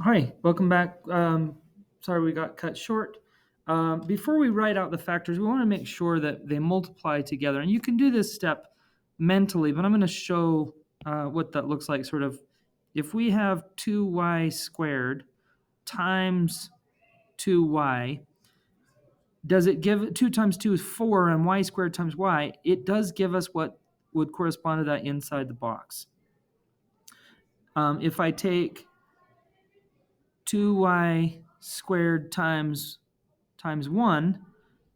Hi, welcome back. Sorry we got cut short. Before we write out the factors, we want to make sure that they multiply together. And you can do this step mentally, but I'm going to show what that looks like. Sort of, if we have 2y squared times 2y, does it give 2 times 2 is 4 and y squared times y? It does give us what would correspond to that inside the box. If I take 2y squared times 1,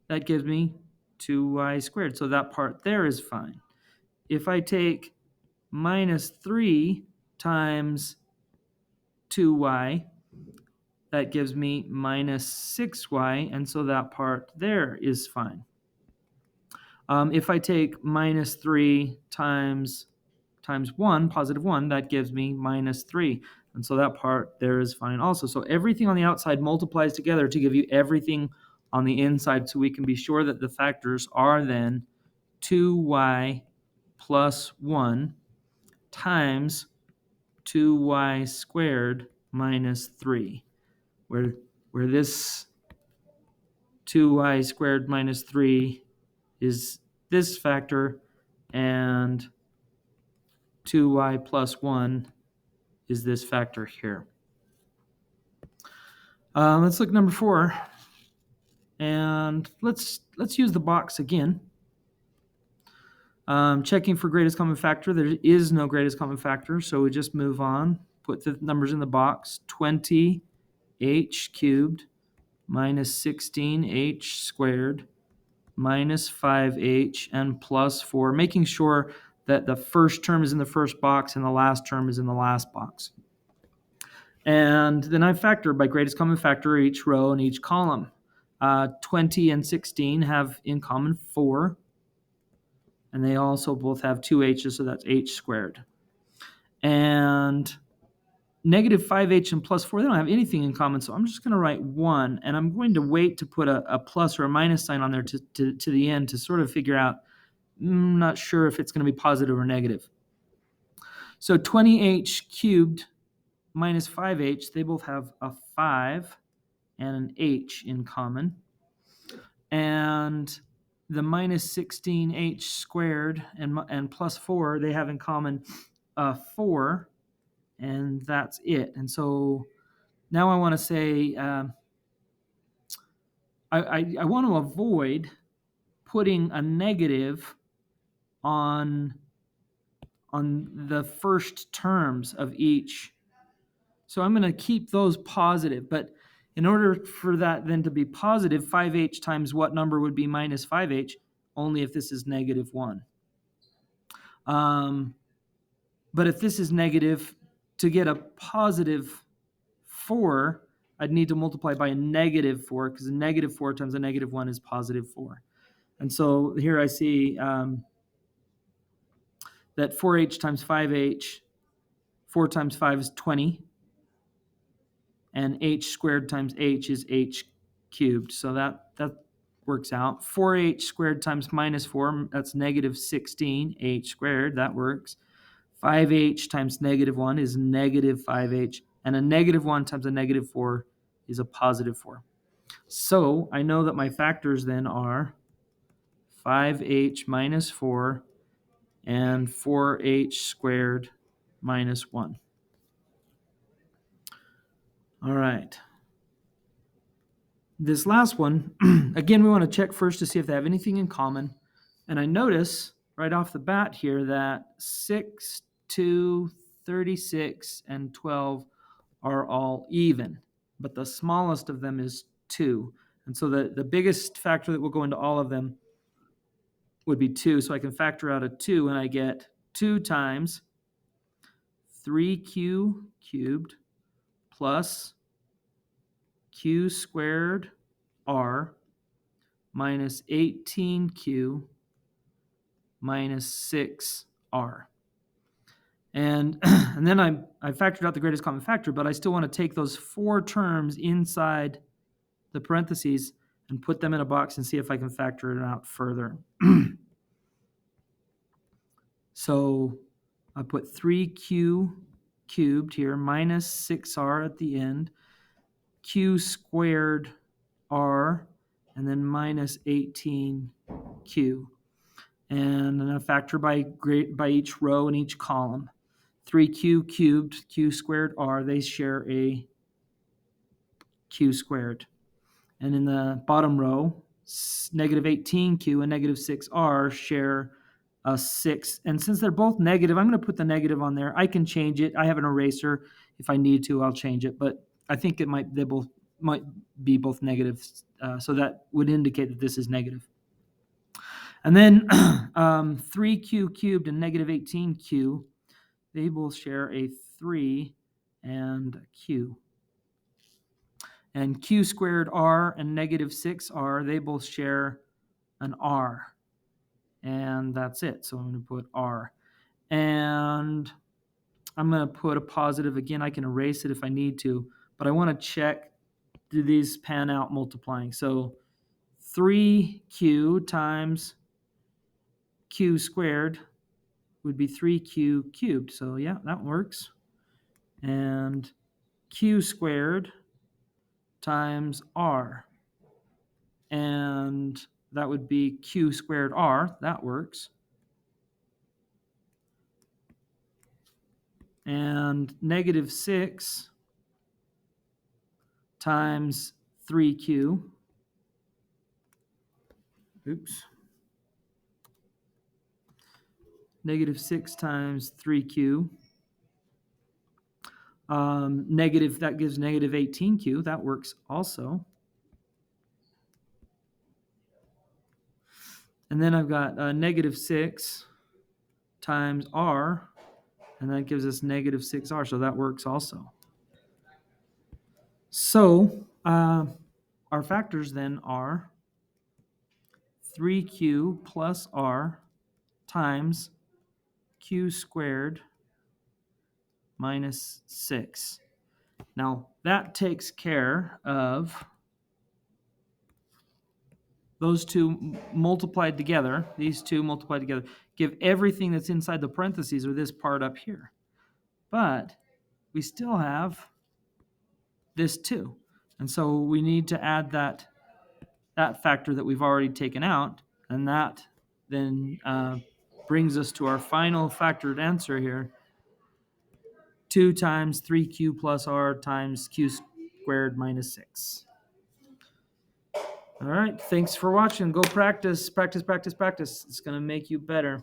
that gives me 2y squared. So that part there is fine. If I take minus 3 times 2y, that gives me minus 6y, and so that part there is fine. If I take minus 3 times 1, positive 1, that gives me minus 3. And so that part there is fine also. So everything on the outside multiplies together to give you everything on the inside, so we can be sure that the factors are then 2y plus 1 times 2y squared minus 3, where this 2y squared minus 3 is this factor, and 2y plus 1 is this factor here. Let's look at number 4, and let's use the box again. Checking for greatest common factor. There is no greatest common factor, so we just move on. Put the numbers in the box. 20h cubed minus 16h squared minus 5h and plus 4, making sure that the first term is in the first box and the last term is in the last box. And then I factor by greatest common factor each row and each column. 20 and 16 have in common 4, and they also both have 2 h's, so that's h squared. And negative 5h and plus 4, they don't have anything in common, so I'm just going to write 1, and I'm going to wait to put a plus or a minus sign on there to the end to sort of figure out, I'm not sure if it's going to be positive or negative. So 20h cubed minus 5h, they both have a 5 and an h in common. And the minus 16h squared and plus 4, they have in common 4, and that's it. And so now I want to say I want to avoid putting a negative on the first terms of each. So I'm going to keep those positive, but in order for that then to be positive, 5h times what number would be minus 5h? Only if this is negative 1. But if this is negative, to get a positive 4, I'd need to multiply by a negative 4, because a negative 4 times a negative 1 is positive 4. And so here I see that 4h times 5h, 4 times 5 is 20, and h squared times h is h cubed. So that works out. 4h squared times minus 4, that's negative 16h squared. That works. 5h times negative 1 is negative 5h, and a negative 1 times a negative 4 is a positive 4. So I know that my factors then are 5h minus 4 and 4h squared minus 1. All right. This last one, again, we want to check first to see if they have anything in common. And I notice right off the bat here that 6, 2, 36, and 12 are all even, but the smallest of them is 2. And so the biggest factor that will go into all of them would be 2. So I can factor out a 2, and I get 2 times 3q cubed plus q squared r minus 18q minus 6r. And then I factored out the greatest common factor, but I still want to take those 4 terms inside the parentheses and put them in a box and see if I can factor it out further. So I put 3q cubed here minus 6r at the end, q squared r, and then minus 18q. And then a factor by each row and each column. 3q cubed, q squared r, they share a q squared. And in the bottom row, negative 18q and negative 6r share a 6. And since they're both negative, I'm going to put the negative on there. I can change it. I have an eraser. If I need to, I'll change it. But I think they might be both negative. So that would indicate that this is negative. And then 3q cubed and negative 18q, they both share a 3 and q. And q squared r and negative 6r, they both share an r. And that's it. So I'm going to put r. And I'm going to put a positive. Again, I can erase it if I need to. But I want to check, do these pan out multiplying? So 3q times q squared would be 3q cubed. So yeah, that works. And q squared times r. And that would be q squared r. That works. And negative 6 times 3q. Oops. Negative 6 times 3q. Negative, that gives negative 18q. That works also. And then I've got negative 6 times r, and that gives us negative 6r, so that works also. So our factors then are 3q plus r times q squared minus 6. Now that takes care of those two multiplied together, these two multiplied together, give everything that's inside the parentheses or this part up here. But we still have this 2. And so we need to add that factor that we've already taken out, and that then brings us to our final factored answer here. 2 times 3q plus r times q squared minus 6. All right, thanks for watching. Go practice, practice, practice, practice. It's going to make you better.